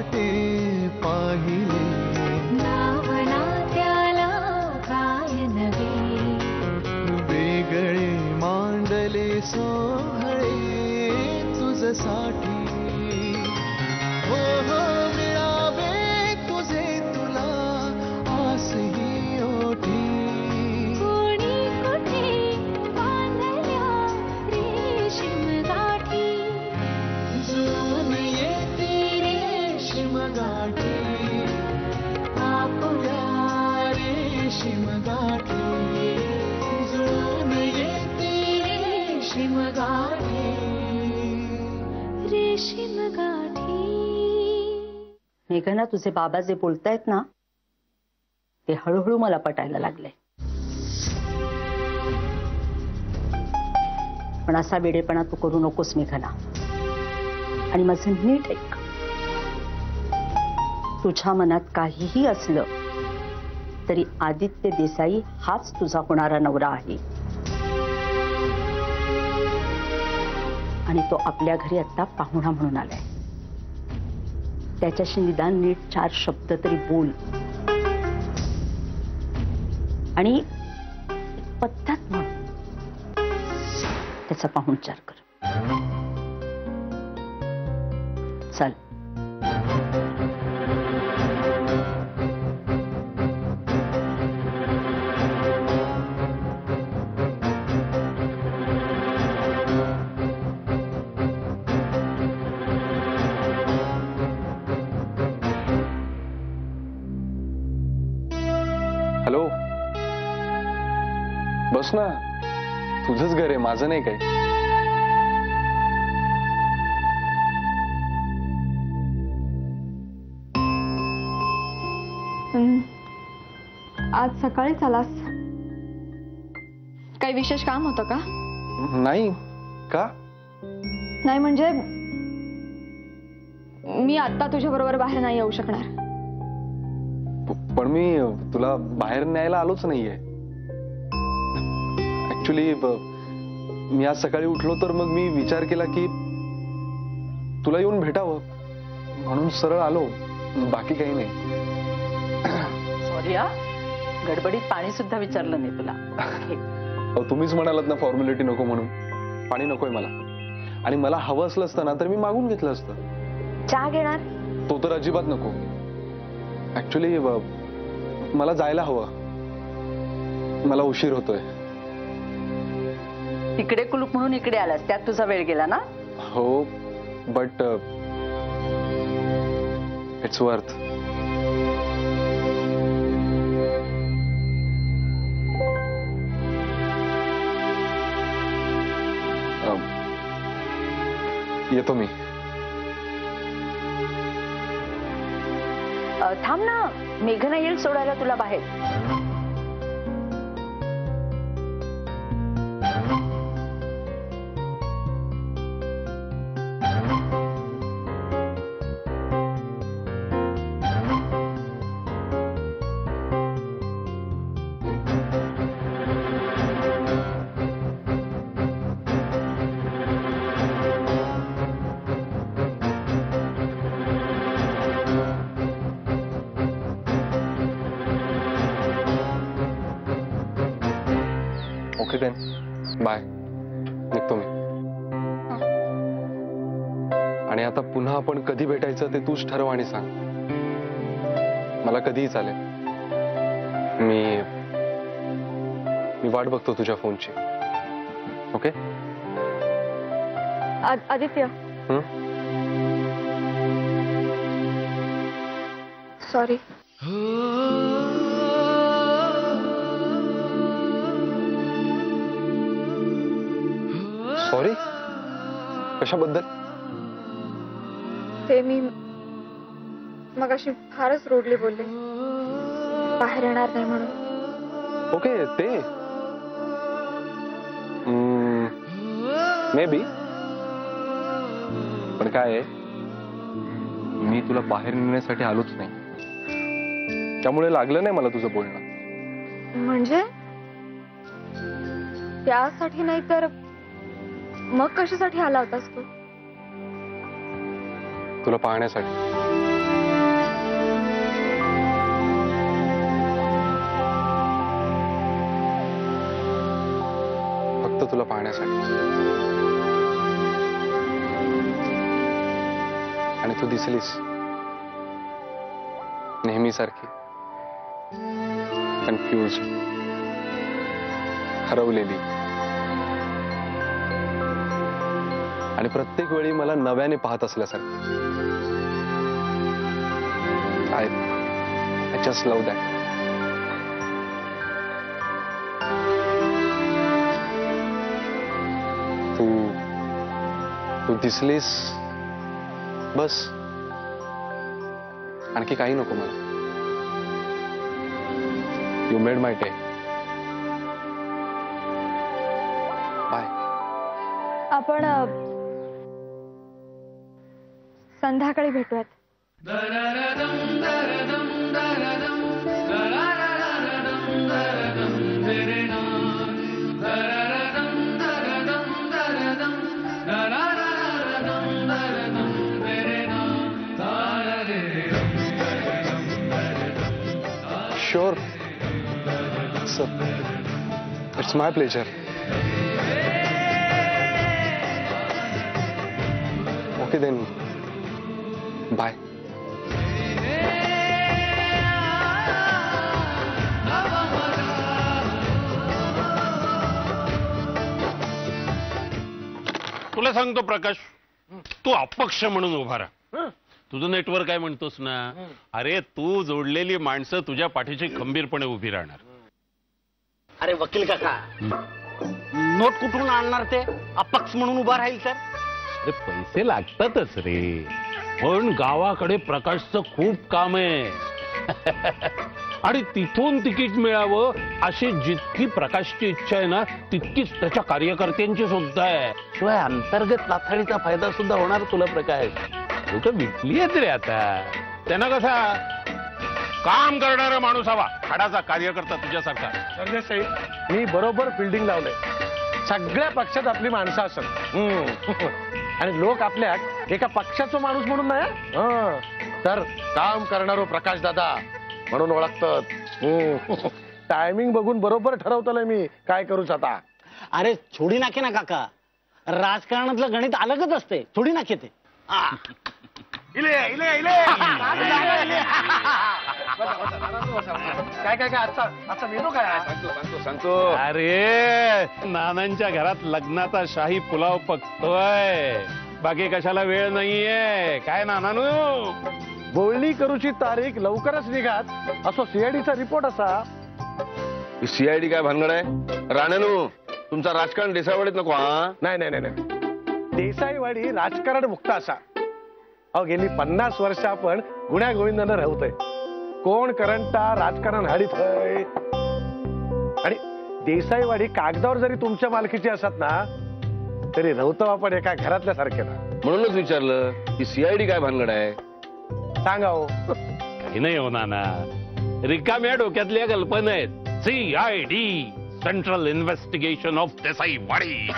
वाटे पाहिले, नावना त्याला काय नवे, वेगळे मांडले सोहळे तुझसाठी. हो हो मिळावे तुझे तुला आसही ओठी, कोणी कुठे बांधल्या रेशीम गाठी, जुळून येते रेशीम गाठी, आपुल्या रेशीम गाठी, जुळून येते रेशीम गाठी, रेशीम गाठी. मेघना, तुझे बाबा जे बोलतायत ना ते हळूहळू मला पटायला लागले. पण असा वेडेपणा तू करू नकोस मेघना. आणि माझं नीट ऐक, तुझ्या मनात काहीही असलं तरी आदित्य देसाई हाच तुझा होणारा नवरा आहे. आणि तो आपल्या घरी आता पाहुणा म्हणून आलाय. त्याच्याशी निदान नीट 4 शब्द तरी बोल. आणि पद्धत म्हणून त्याचा पाहुणचार कर. चल. हॅलो, बस ना, तुझंच घर आहे, माझं नाही काय. आज सकाळीच आलास, काही विशेष काम होतं का? नाही का? नाही म्हणजे मी आता तुझ्या बरोबर बाहेर नाही येऊ शकणार. पण मी तुला बाहेर न्यायला आलोच नाहीये. ऍक्च्युली मी आज सकाळी उठलो तर मग मी विचार केला की तुला येऊन भेटावं म्हणून सरळ आलो, बाकी काही नाही. सॉरी हा, गडबडीत पाणी सुद्धा विचारलं नाही तुला. तुम्हीच म्हणालात ना फॉर्मॅलिटी नको म्हणून. पाणी नकोय मला. आणि मला हवं असलं असतं ना तर मी मागून घेतलं असतं. चहा घेणार? तो तर अजिबात नको. ऍक्च्युली मला जायला हवं, मला उशीर होतोय. तिकडे कुलूप म्हणून इकडे आलास, त्यात तुझा वेळ गेला ना. हो, बट इट्स वर्थ. येतो मी. थांब ना, मेघना येईल सोडायला तुला बाहेर. Okay then, bye. निघतो मी. आणि आता पुन्हा आपण कधी भेटायचं ते तूच ठरव आणि सांग. मला कधीही चालेल. मी वाट बघतो तुझ्या फोनची. ओके? आदित्य, सॉरी. सॉरी? कशाबद्दल? ते मी मगाशी फारच रोडली बोलले, बाहेर येणार नाही म्हणून. ओके, ते मे बी. पण काय आहे, मी तुला बाहेर नेण्यासाठी आलोच नाही. त्यामुळे लागलं नाही मला तुझं बोलणं. म्हणजे त्यासाठी नाही तर मग कशासाठी आला होतास तू? तुला पाहण्यासाठी. फक्त तुला पाहण्यासाठी. आणि तू दिसलीस नेहमीसारखी कन्फ्युज, हरवलेली, आणि प्रत्येक वेळी मला नव्याने पाहत असल्यासारखी. I just love that. तू दिसलीस बस, आणखी काही नको मला. You made my day. Bye. आपण संध्याकाळी भेटूयात. Sure. So, it's my pleasure. Okay then. Bye. तुला सांगतो प्रकाश, तू अपक्ष म्हणून उभा राहा. तुझं नेटवर्क काय म्हणतोस ना, अरे तू जोडलेली माणसं तुझ्या पाठीशी खंबीरपणे उभी राहणार. अरे वकील काका, नोट कुठून आणणार ते? अपक्ष म्हणून उभा राहील तर? अरे पैसे लागतातच रे, पण गावाकडे प्रकाशचं खूप काम आहे. आणि तिथून तिकीट मिळावं अशी जितकी प्रकाशची इच्छा आहे ना, तितकीच त्याच्या कार्यकर्त्यांची सुद्धा आहे. शिवाय अंतर्गत नाथाळीचा फायदा सुद्धा होणार तुला प्रकाश. लोक विकली आहेत रे आता. त्यांना कसा काम करणारा माणूस हवा, हाडाचा कार्यकर्ता तुझ्यासारखा. साहेब, मी बरोबर फिल्डिंग लावलंय. सगळ्या पक्षात आपली माणसं असत आणि लोक आपल्या एका पक्षाचा माणूस म्हणून नाही तर काम करणारो प्रकाश दादा म्हणून ओळखतात. टायमिंग बघून बरोबर ठरवतलंय मी काय करूच आता. अरे छोडी नाके ना काका, राजकारणातलं गणित अलगच असते. छोडी नाके ते. काय काय काय आजचा मेनू काय? सांगतो. अरे नानांच्या घरात लग्नाचा शाही पुलाव पकतोय, बाकी कशाला वेळ नाहीये. काय नानानू? बोलणी करूची तारीख लवकरच निघात असो सीआयडीचा रिपोर्ट असा. सीआयडी काय भानगड आहे? राणेनू, तुमचा राजकारण देसाईवाडीत नको. हा नाही नाही नाही, देसाईवाडी राजकारण मुक्त असा. अहो गेली 50 वर्ष आपण गुण्या गोविंदानं राहतोय. कोण करंटा राजकारण हाडीत हय. आणि देसाईवाडी कागदावर जरी तुमच्या मालकीची असत ना, तरी राहतो आपण एका घरातल्या सारखे ना. म्हणूनच विचारलं की सीआयडी काय भानगड आहे. सांगा हो. काही नाही हो नाना, रिकाम्या डोक्यातल्या कल्पना आहेत. CID, Central Investigation of Desaiwadi.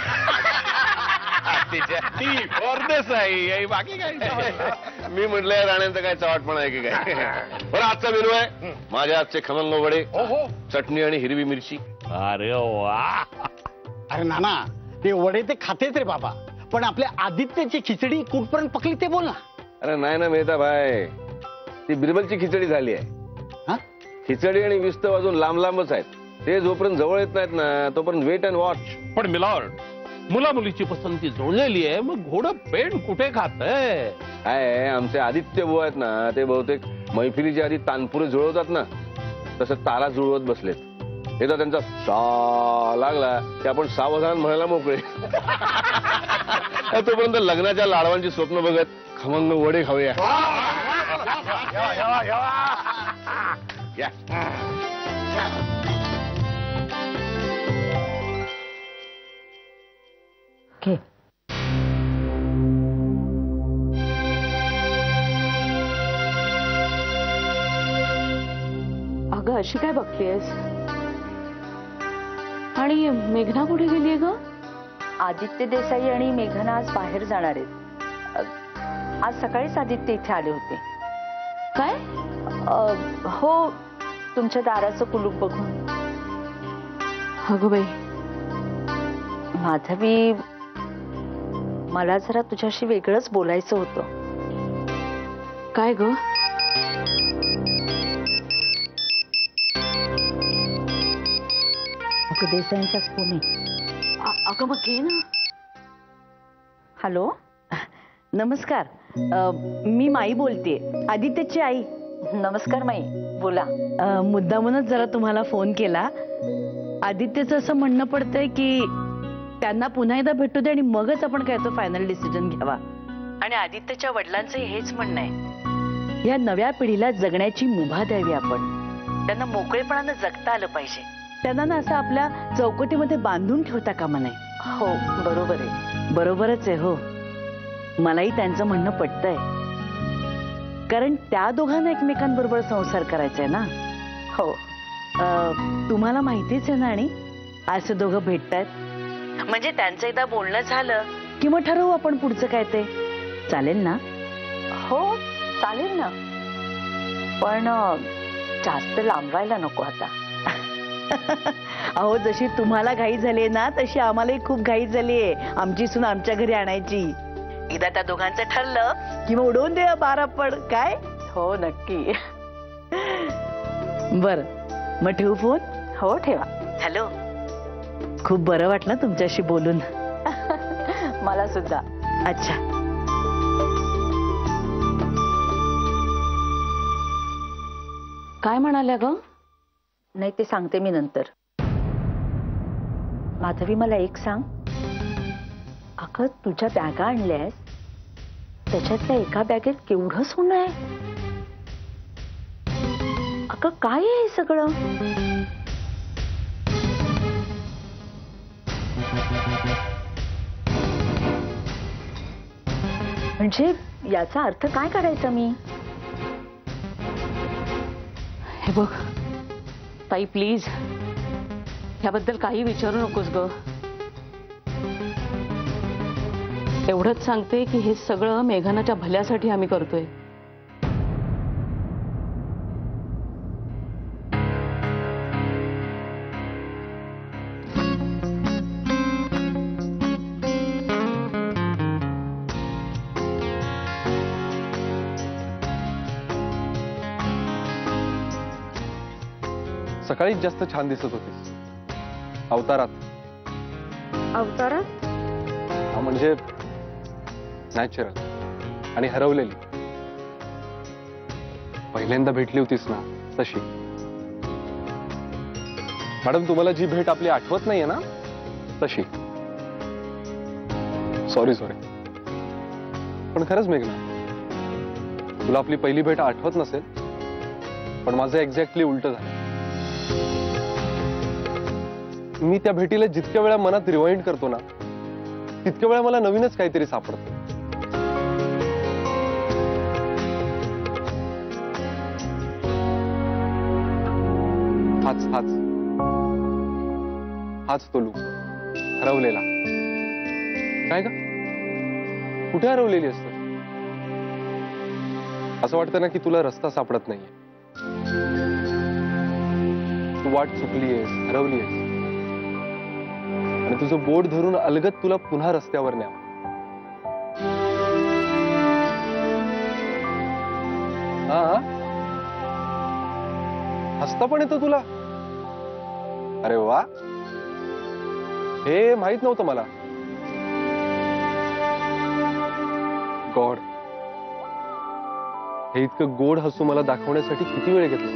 Desai, बाकी काय. मी म्हटलंय राण्यांचं काय चवाटपण आहे की काय. बरं, आजचा मेनू आहे माझ्या हातचे खमंग वडे, चटणी आणि हिरवी मिरची. अरे वा. अरे नाना, ते वडे ते खातेच रे बाबा, पण आपल्या आदित्यची खिचडी कुठपर्यंत पकली ते बोल ना. अरे नाही ना मेहता भाई, ती बिरबलची खिचडी झाली आहे. खिचडी आणि विस्त वाजून लांब लांबच आहेत. ते जोपर्यंत जवळ येत नाहीत ना, तोपर्यंत वेट अँड वॉच. पण मिलॉर्ड, मुला मुलीची पसंती जुळलेली आहे, मग घोडं पेंड कुठे खातंय? काय आमचे आदित्य बुवा आहेत ना, ते बहुतेक मैफिलीच्या आधी तानपुरे जुळवतात ना, तसं तारा जुळवत बसलेत. एकदा त्यांचा सा लागला की आपण सावधान म्हणायला मोकळे. तोपर्यंत लग्नाच्या लाडवांची स्वप्न बघत खमंग वडे खाऊया. घे. अगं अशी काय बघतेस? आणि मेघना कुठे गेलीये ग? आदित्य देसाई आणि मेघना आज बाहेर जाणार आहेत. आज सकाळीच आदित्य इथे आले होते. काय? हो, तुमच्या दाराचं कुलूप बघून. अगो बाई, माधवी, मला जरा तुझ्याशी वेगळंच बोलायचं होतं. काय ग? अगं देसाईंचाच फोन आहे. अगं मग घे ना. हॅलो, नमस्कार. मी माई बोलतेय, आदित्यची आई. नमस्कार माई, बोला. मुद्दामूनच जरा तुम्हाला फोन केला. आदित्यचं असं म्हणणं पडतंय की त्यांना पुन्हा एकदा भेटू दे आणि मगच आपण काय तो फायनल डिसिजन घ्यावा. आणि आदित्यच्या वडिलांचं हेच म्हणणं आहे, या नव्या पिढीला जगण्याची मुभा द्यावी आपण. त्यांना मोकळेपणानं जगता आलं पाहिजे. त्यांना ना असं आपल्या चौकटीमध्ये बांधून ठेवता कामा नये. हो, बरोबर आहे. बरोबरच आहे. हो, मलाही त्यांचं म्हणणं पटतंय. कारण त्या दोघांना एकमेकांबरोबर संसार करायचा आहे ना. हो, तुम्हाला माहितीच आहे ना. आणि आज ते दोघं भेटतायत म्हणजे त्यांचं एकदा बोलणं झालं की मग ठरवू आपण पुढचं काय ते. चालेल ना? हो, चालेल ना. पण जास्त लांबवायला नको आता. अहो, जशी तुम्हाला घाई झाली ना तशी आम्हालाही खूप घाई झालीये आमची सून आमच्या घरी आणायची. एकदा त्या दोघांचं ठरलं की मग उडवून देऊया बार आपण. काय? हो, नक्की. बर, मग ठेवू फोन? हो, ठेवा. हॅलो, खूप बरं वाटलं तुमच्याशी बोलून. मला सुद्धा. अच्छा, काय म्हणाल्या ग? नाही, ते सांगते मी नंतर. माधवी, मला एक सांग. अगं, तुझ्या बॅगा आणल्यास, त्याच्यातल्या एका बॅगेत केवढं सोनं आहे. अगं, काय आहे हे सगळं? म्हणजे याचा अर्थ काय काढायचा मी? हे बघ ताई, प्लीज ह्याबद्दल काही विचारू नकोस ग. एवढंच सांगते की हे सगळं मेघनाच्या भल्यासाठी आम्ही करतोय. सकाळीच जास्त छान दिसत होतीस अवतारात. अवतारात? हा, म्हणजे नॅचरल आणि हरवलेली. पहिल्यांदा भेटली होतीस ना तशी. मॅडम, तुम्हाला जी भेट आपली आठवत नाहीये ना तशी. सॉरी. पण खरंच मेघना, तुला आपली पहिली भेट आठवत नसेल, पण माझं एक्झॅक्टली उलट झालं. मी त्या भेटीला जितक्या वेळा मनात रिवाइंड करतो ना, तितक्या वेळा मला नवीनच काहीतरी सापडतं. हाच तो लूक हरवलेला. काय का? कुठे हरवलेली असतं? असं वाटतं ना की तुला रस्ता सापडत नाहीये. तू वाट चुकलीयस, हरवलीयस, आणि तुझं बोट धरून अलगद तुला पुन्हा रस्त्यावर न्यावं. हा, हसता पण येतो तुला. अरे वा, हे माहित नव्हतं मला. गॉड, हे इतकं गोड हसू मला दाखवण्यासाठी किती वेळ घेतला.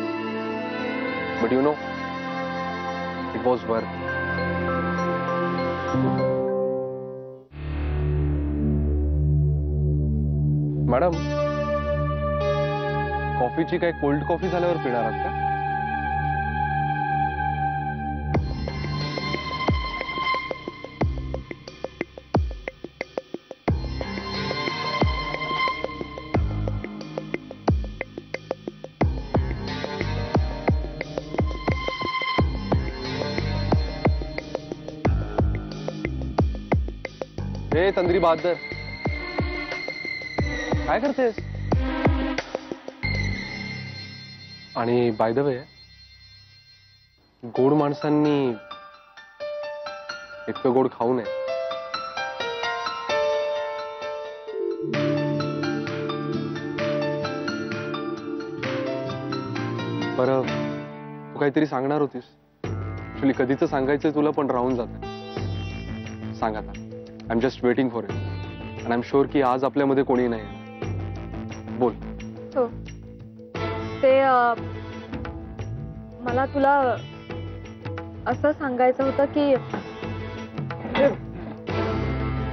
But you know, it was worth. Madam, कॉफीची काय कोल्ड कॉफी झाल्यावर पिणार आहात का? हे तंद्री बहादर, काय करतेस? आणि बाय द वे, गोड माणसांनी इतकं गोड खाऊ नये. बरं, तू काहीतरी सांगणार होतीस. ऍक्च्युली कधीच सांगायचंय तुला, पण राहून जात. सांग आता. I am just waiting for it. आणि आय एम शुअर की आज आपल्यामध्ये कोणी नाही. बोल. हो, ते मला तुला असं सांगायचं होतं की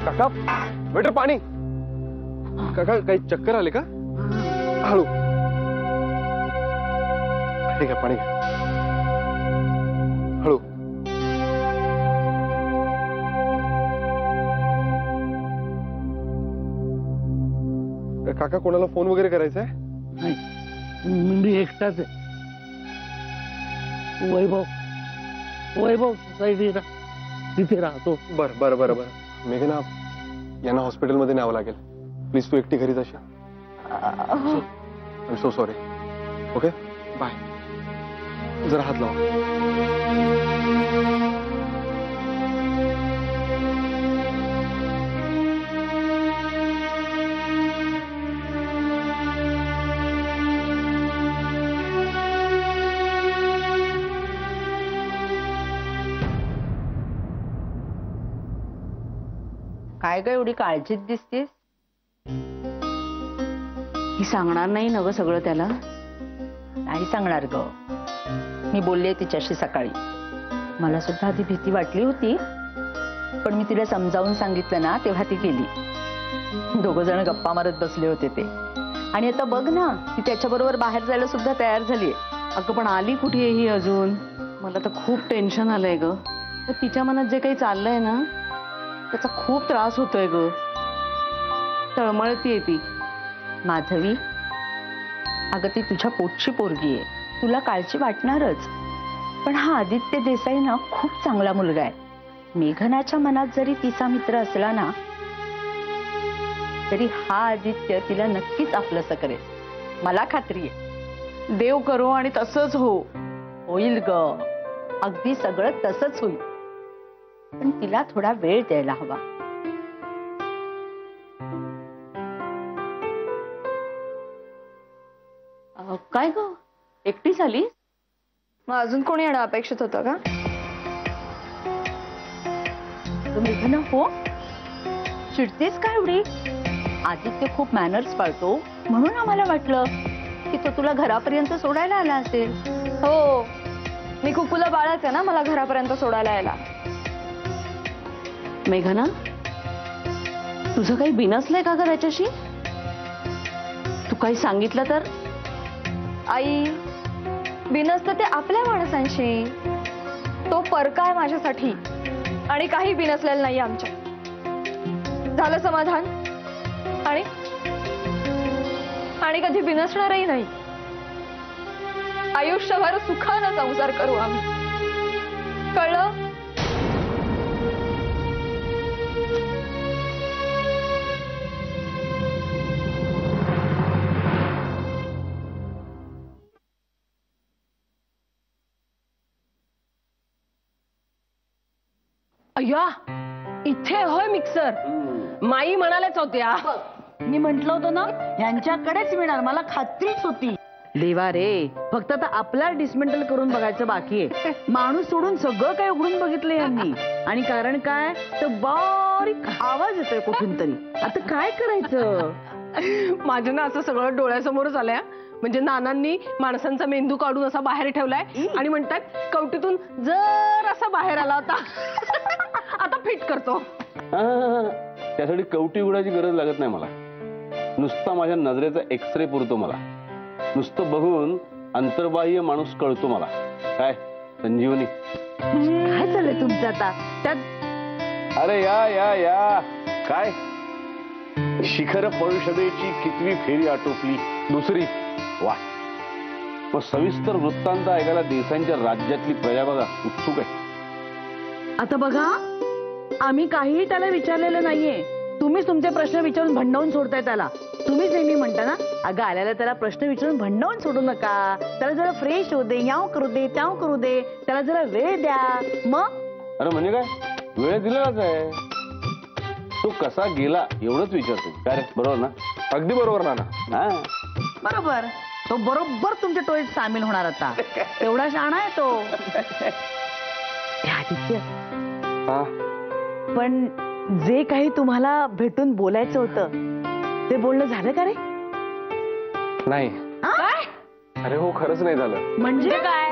काका, वेटर पाणी. काका, काही चक्कर आले का? हळू. ठीक आहे, पाणी हळू. काका, कोणाला फोन वगैरे करायचा आहे? मी एकटाच आहे. वैभव तिथे राहतो. बरं बरं बरं बरं. मेघना, यांना हॉस्पिटलमध्ये न्यावं लागेल. प्लीज तू एकटी घरी जाशील. I am so sorry. Okay, bye. जरा हात लावा. काय ग एवढी काळजीत दिसतीस? ही सांगणार नाही ना ग सगळं त्याला? नाही सांगणार ग. मी बोलले तिच्याशी सकाळी. मला सुद्धा आधी भीती वाटली होती, पण मी तिला समजावून सांगितलं ना, तेव्हा ती गेली. दोघं जण गप्पा मारत बसले होते ते. आणि आता बघ ना, ती त्याच्याबरोबर बाहेर जायला सुद्धा तयार झालीये. अगं पण आली कुठे आहे ही अजून? मला तर खूप टेन्शन आलंय ग. तर तिच्या मनात जे काही चाललंय ना, त्याचा खूप त्रास होतोय ग. तळमळतीये ती. माधवी, अगं ती तुझ्या पोटची पोरगी आहे, तुला काळजी वाटणारच. पण हा आदित्य देसाई ना खूप चांगला मुलगा आहे. मेघनाच्या मनात जरी तिचा मित्र असला ना, तरी हा आदित्य तिला नक्कीच आपलंसं करेल. मला खात्री आहे. देव करो आणि तसंच हो. होईल ग, अगदी सगळं तसंच होईल. पण तिला थोडा वेळ द्यायला हवा. काय ग, एकटी झाली? मग अजून कोणी येणं अपेक्षित होतं का? मेघना, हो, चिडतेस का एवढी? आदित्य खूप मॅनर्स पाळतो, म्हणून आम्हाला वाटलं की तो तुला घरापर्यंत सोडायला आला असेल. हो, मी कुकुला बाळच आहे ना, मला घरापर्यंत सोडायला यायला. मेघना, तुझं काही बिनसलंय का ग त्याच्याशी? तू काही सांगितलं तर? आई, बिनसतं ते आपल्या माणसांशी. तो परका आहे माझ्यासाठी आणि काही बिनसलेलं नाही आमच्या. झालं समाधान. आणि कधी बिनसणारही नाही. आयुष्यभर सुखानं संसार करू आम्ही. कळलं? अय्या, इथे होय मिक्सर. माई म्हणालेच होत्या. मी म्हंटल होतं ना, यांच्याकडेच मिळणार, मला खात्रीच होती. देवा रे, फक्त आता आपला डिसमेंटल करून बघायचं बाकी आहे. माणूस सोडून सगळं काय उघडून बघितलं यांनी. आणि कारण काय, तर बारीक आवाज येतोय कुठून तरी. आता काय करायचं? माझ्या ना असं सगळं डोळ्यासमोरच आलंय. म्हणजे नानांनी माणसांचा मेंदू काढून असा बाहेर ठेवलाय आणि म्हणतात कवटीतून जर असा बाहेर आला होता. आता फिट करतो. त्यासाठी कवटी उघडायची गरज लागत नाही मला. नुसता माझ्या नजरेचा एक्सरे पुरतो मला. नुसतं बघून अंतर्बाह्य माणूस कळतो मला. काय संजीवनी, काय चाललंय तुमचं आता त्यात? अरे या या या, काय शिखर परिषदेची कितवी फेरी आटोपली? दुसरी. वा, मग सविस्तर वृत्तांत ऐकायला देसाईंच्या राज्यातली प्रजा बघा उत्सुक आहे. आता बघा, आम्ही काहीही त्याला विचारलेलं नाहीये. तुम्हीच तुमचे प्रश्न विचारून भंडावून सोडताय त्याला. तुम्हीच नेहमी म्हणता ना, अगं आल्याला त्याला प्रश्न विचारून भंडावून सोडू नका, त्याला जरा फ्रेश होऊ दे, याव करू दे, त्याव करू दे, त्याला जरा वेळ द्या. मग अरे म्हणजे काय, वेळ दिलेलाच आहे. तो कसा गेला एवढंच विचारतो. काय रे, बरोबर ना? अगदी बरोबर नाना. हा, बरोबर, तो बरोबर तुमच्या टोळीत सामील होणार आता. तेवढा शहाणा आहे तो. हे आदित्य, हा, पण जे काही तुम्हाला भेटून बोलायचं होतं ते बोलणं झालं का रे? नाही. अरे हो, खरंच नाही झालं. म्हणजे काय?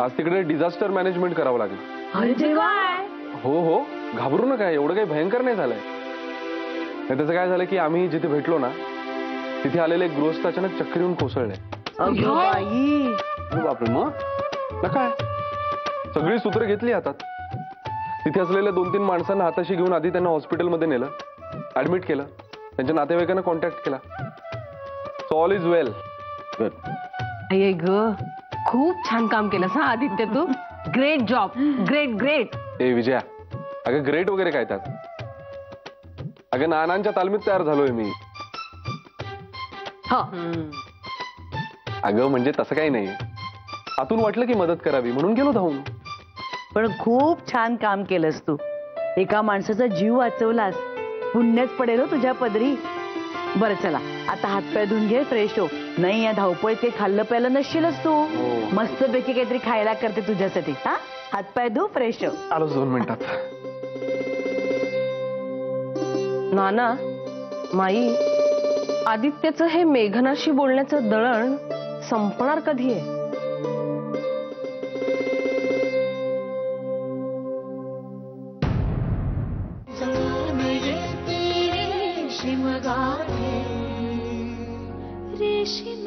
आज तिकडे डिझास्टर मॅनेजमेंट करावं लागलं. अरे देवा. हो हो, घाबरू नका, एवढं काही भयंकर नाही झालंय. त्याचं काय झालं की आम्ही जिथे भेटलो ना तिथे आलेले एक गृहस्थ अचानक चक्री येऊन कोसळले. अगं बाई. बापरे. मग ना काय, सगळी सूत्र घेतली हातात. तिथे असलेल्या 2-3 माणसांना हाताशी घेऊन आधी त्यांना हॉस्पिटलमध्ये नेलं, ऍडमिट केलं, त्यांच्या नातेवाईकांना कॉन्टॅक्ट केला. So all is well. अये ग, खूप छान काम केलंस हा आदित्य तू. Great job, great great. ए विजया, अगं ग्रेट वगैरे काय त्यात. अगं नानांच्या तालमीत तयार झालोय मी. अगं म्हणजे तसं काही नाही, आतून वाटलं की मदत करावी म्हणून गेलो धावून. पण खूप छान काम केलंस तू. एका माणसाचा जीव वाचवलास, पुण्यच पडेल हो तुझ्या पदरी. बरं चला, आता हातपाय धुवून घे, फ्रेश हो. नाही या धावपळीत काही खाल्लं प्यायलं नसशीलच तू. मस्तपैकी काहीतरी खायला करते तुझ्यासाठी. हा, हातपाय धु, फ्रेश हो. आलोच 2 मिनिटात. नाना, माई, आदित्यचं हे मेघनाशी बोलण्याचं दळण संपणार कधी आहे? जान येते रेशीम गाठी रेशीम